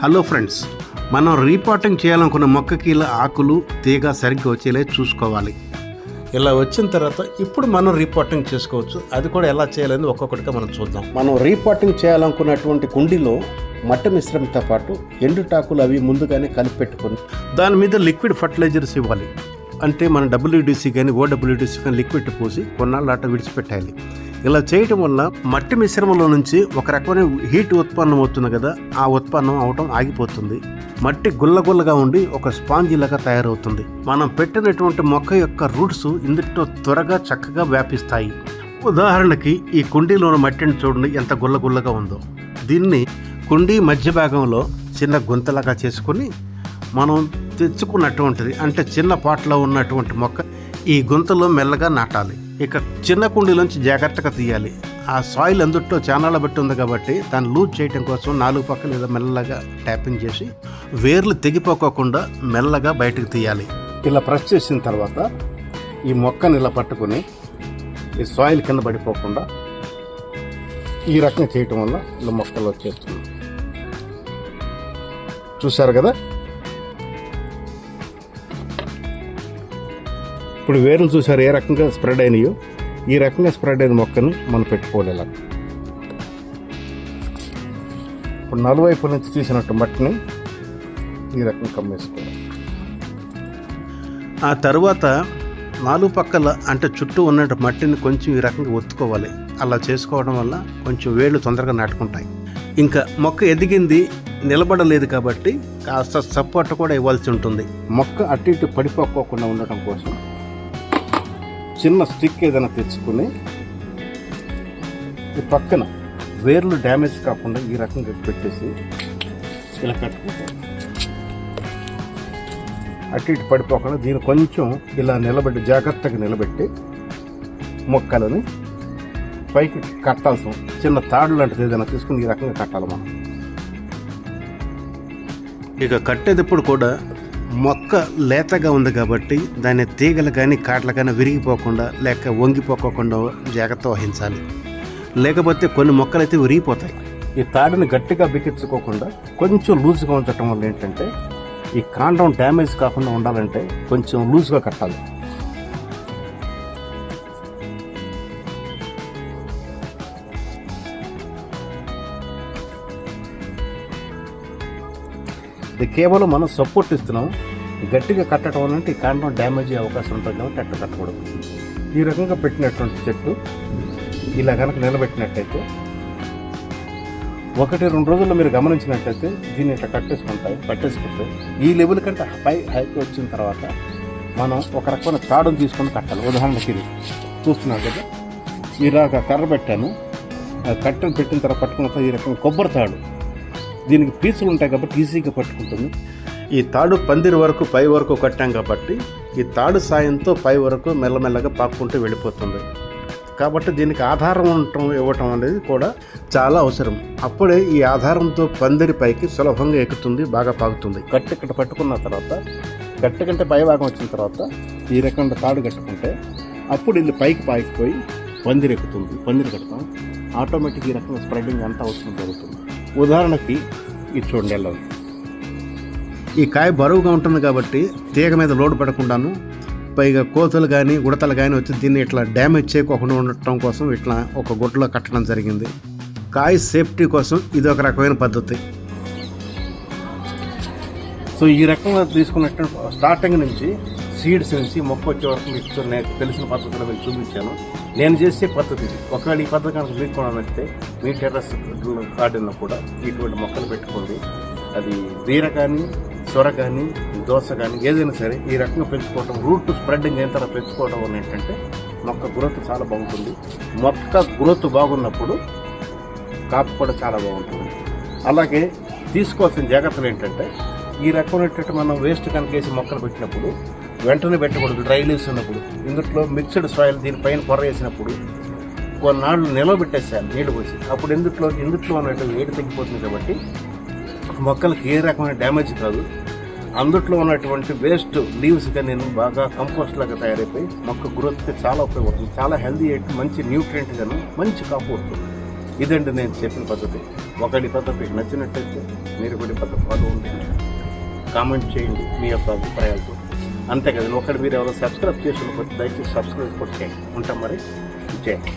Hello friends, మనం repotting చేయాలనుకున్న మొక్కకి ఇలా ఆకులు తీగ సరిగ్గా వచ్చేలా చూసుకోవాలి. ఇలా వచ్చిన తర్వాత ఇప్పుడు మనం రీపాటింగ్ చేసుకోవచ్చు. అది కూడా ఎలా చేయాలని ఒక్కొక్కటిగా మనం చూద్దాం. మనం రీపాటింగ్ చేయాలనుకున్నటువంటి కుండీలో మట్టి మిశ్రమంతో పాటు ఎండుటాకులు అవి ముందుగానే కలిపి పెట్టుకొని దాని మీద లిక్విడ్ ఫర్టిలైజర్స్ ఇవ్వాలి. అంటే మన WDC కానీ OWDC కానీ లిక్విడ్ పోసి కొన్నాళ్ళు అట్ట విడిచిపెట్టాలి. ఇలా చేయటం వల్ల మట్టి మిశ్రమంలో నుంచి ఒక రకమైన హీట్ ఉత్పన్నం అవుతుంది కదా, ఆ ఉత్పన్నం అవటం ఆగిపోతుంది. మట్టి గుల్లగుల్లగా ఉండి ఒక స్పాంజీ లాగా తయారవుతుంది. మనం పెట్టినటువంటి మొక్క యొక్క రూట్స్ ఇందులో త్వరగా చక్కగా వ్యాపిస్తాయి. ఉదాహరణకి ఈ కుండీలోని మట్టిని చూడండి ఎంత గుల్లగుల్లగా ఉందో. దీన్ని కుండీ మధ్య భాగంలో చిన్న గుంతలాగా చేసుకుని మనం తెచ్చుకున్నటువంటిది అంటే చిన్న పాట్లో ఉన్నటువంటి మొక్క ఈ గుంతలో మెల్లగా నాటాలి. ఇక చిన్న కుండీలోంచి జాగ్రత్తగా తీయాలి. ఆ సాయిల్ అందుట్లో చానాల బట్టి ఉంది కాబట్టి దాన్ని లూజ్ చేయడం కోసం 4 పక్కల లేదా మెల్లగా ట్యాపింగ్ చేసి వేర్లు తెగిపోకోకుండా మెల్లగా బయటకు తీయాలి. ఇలా ప్రెస్ చేసిన తర్వాత ఈ మొక్కను ఇలా పట్టుకుని ఈ సాయిల్ కింద పడిపోకుండా ఈ రకంగా చేయటం వల్ల ఇలా మొక్కలు వచ్చేస్తుంది. చూశారు కదా. ఇప్పుడు వేర్లు చూసారు ఏ రకంగా స్ప్రెడ్ అయినాయో. ఈ రకంగా స్ప్రెడ్ అయిన మొక్కని మనం పెట్టుకోవాలి. ఇలా ఇప్పుడు నలువైపు నుంచి తీసినట్టు మట్టిని ఈ రకంగా కమ్మేసుకోవాలి. ఆ తర్వాత 4 పక్కల అంటే చుట్టూ ఉన్నట్టు మట్టిని కొంచెం ఈ రకంగా ఒత్తుకోవాలి. అలా చేసుకోవడం వల్ల కొంచెం వేళ్ళు తొందరగా నాటుకుంటాయి. ఇంకా మొక్క ఎదిగింది నిలబడలేదు కాబట్టి కాస్త సపోర్ట్ కూడా ఇవ్వాల్సి ఉంటుంది. మొక్క అటు ఇటు పడిపోకుండా ఉండటం కోసం చిన్న స్టిక్ ఏదైనా తెచ్చుకుని ఈ పక్కన వేర్లు డ్యామేజ్ కాకుండా ఈ రకంగా పెట్టేసి ఇలా కట్టుకుంటాం. అటు ఇటు పడిపోకుండా దీన్ని కొంచెం ఇలా జాగ్రత్తగా నిలబెట్టి మొక్కలని పైకి కట్టాల్సిన చిన్న తాడు లాంటిది ఏదైనా తీసుకుని ఈ రకంగా కట్టాలి మనం. ఇక కట్టేటప్పుడు కూడా మొక్క లేతగా ఉంది కాబట్టి దాని తీగలు కానీ కాటలు కానీ విరిగిపోకుండా లేక వంగిపోకుండా జాగ్రత్త వహించాలి. లేకపోతే కొన్ని మొక్కలు అయితే విరిగిపోతాయి. ఈ తాడుని గట్టిగా బిగించుకోకుండా కొంచెం లూజ్గా ఉంచడం వల్ల ఏంటంటే ఈ కాండం డ్యామేజ్ కాకుండా ఉండాలంటే కొంచెం లూజ్గా కట్టాలి. ఇది కేవలం మనం సపోర్ట్ ఇస్తున్నాం. గట్టిగా కట్టడం వల్ల ఈ కాండం డ్యామేజ్ అయ్యే అవకాశం ఉంటుంది కాబట్టి అట్ట కట్టకూడదు. ఈ రకంగా పెట్టినటువంటి చెట్టు ఇలా కనుక నిలబెట్టినట్టయితే 1-2 రోజుల్లో మీరు గమనించినట్టయితే దీన్ని ఇట్లా కట్టేసుకుంటే ఈ లెవెల్ కంటే హైకి వచ్చిన తర్వాత మనం ఒక రకమైన తాడును తీసుకొని కట్టాలి. ఉదాహరణకి ఇది చూస్తున్నారు కదా, ఇలాగ కర్ర పెట్టాను, కట్టెను పెట్టిన తర్వాత పట్టుకున్న ఈ రకం కొబ్బరి తాడు. దీనికి పీసులు ఉంటాయి కాబట్టి ఈజీగా పట్టుకుంటుంది. ఈ తాడు పందిరి వరకు పై వరకు కట్టాం కాబట్టి ఈ తాడు సాయంతో పై వరకు మెల్లమెల్లగా పాక్కుంటూ వెళ్ళిపోతుంది. కాబట్టి దీనికి ఆధారం ఇవ్వటం అనేది కూడా చాలా అవసరం. అప్పుడే ఈ ఆధారంతో పందిరి పైకి సులభంగా ఎక్కుతుంది, బాగా పాకుతుంది. కట్టె ఇక్కడ పట్టుకున్న తర్వాత కట్టె కంటే పై భాగం వచ్చిన తర్వాత ఈ రకంగా తాడు కట్టుకుంటే అప్పుడు ఇది పైకి పాకిపోయి పందిరి ఎక్కుతుంది. పందిరి కడతాం ఆటోమేటిక్ ఈ రకంగా స్ప్రెడింగ్ అంతా అవసరం జరుగుతుంది. ఉదాహరణకి ఇది చూడండి ఎలా ఉంది. ఈ కాయ బరువుగా ఉంటుంది కాబట్టి తీగ మీద లోడ్ పడకుండాను పైగా కోతులు కానీ ఉడతలు కానీ వచ్చి దీన్ని ఇట్లా డ్యామేజ్ చేయకోకుండా ఉండటం కోసం ఇట్లా ఒక గుడ్డలో కట్టడం జరిగింది. కాయ సేఫ్టీ కోసం ఇది ఒక రకమైన పద్ధతి. సో ఈ రకంగా తీసుకున్నట్టు స్టార్టింగ్ నుంచి సీడ్స్ నుంచి మొక్క వచ్చే వరకు మీకు నేను తెలిసిన పద్ధతిలో మీకు చూపించాను. నేను చేసే పద్ధతి ఇది. ఒకవేళ ఈ పద్ధతి కనుక మీకు కూడా నచ్చితే మీ టెర్రస్ గార్డెన్లో కూడా ఇటువంటి మొక్కలు పెట్టుకోండి. అది బీర కానీ సొర కానీ దోస కానీ ఏదైనా సరే ఈ రకంగా పెంచుకోవటం, రూట్ స్ప్రెడ్డింగ్ అయిన తర్వాత పెంచుకోవడం వల్ల ఏంటంటే మొక్క గ్రోత్ చాలా బాగుంటుంది. మొక్క గ్రోత్ బాగున్నప్పుడు కాపు కూడా చాలా బాగుంటుంది. అలాగే తీసుకోవాల్సిన జాగ్రత్తలు ఏంటంటే ఈ రకమైనటువంటి మనం వేస్ట్ కనుక వేసి మొక్కలు పెట్టినప్పుడు వెంటనే పెట్టకూడదు. డ్రై లీవ్స్ ఉన్నప్పుడు ఇందులో మిక్స్డ్ సాయిల్ దీనిపైన పొర వేసినప్పుడు కొన్నాళ్ళు నిలవబెట్టేసాను నీళ్ళు పోసి. అప్పుడు ఇందులో ఉన్నటువంటి వేడి తగ్గిపోతుంది కాబట్టి మొక్కలకి ఏ రకమైన డ్యామేజ్ కాదు. అందుట్లో ఉన్నటువంటి వేస్ట్ లీవ్స్ గా నేను బాగా కంపోస్ట్ లాగా తయారైపోయి మొక్క గ్రోత్కి చాలా ఉపయోగపడుతుంది. చాలా హెల్దీ, మంచి న్యూట్రియంట్ గాను మంచి కాపు వస్తుంది. ఇదండి నేను చెప్పిన పద్ధతి. ఒకటి పద్ధతి నచ్చినట్టయితే మీరు కూడా పద్ధతి ఫాలో ఉంటుంది, కామెంట్ చేయండి మీ యొక్క అభిప్రాయాలతో. అంతే కదా, ఒకటి మీరు ఎవరో సబ్స్క్రైబ్ చేసుకుని దయచేసి సబ్స్క్రైబ్ కొట్టేయండి. ఉంటాం మరి, చేయండి.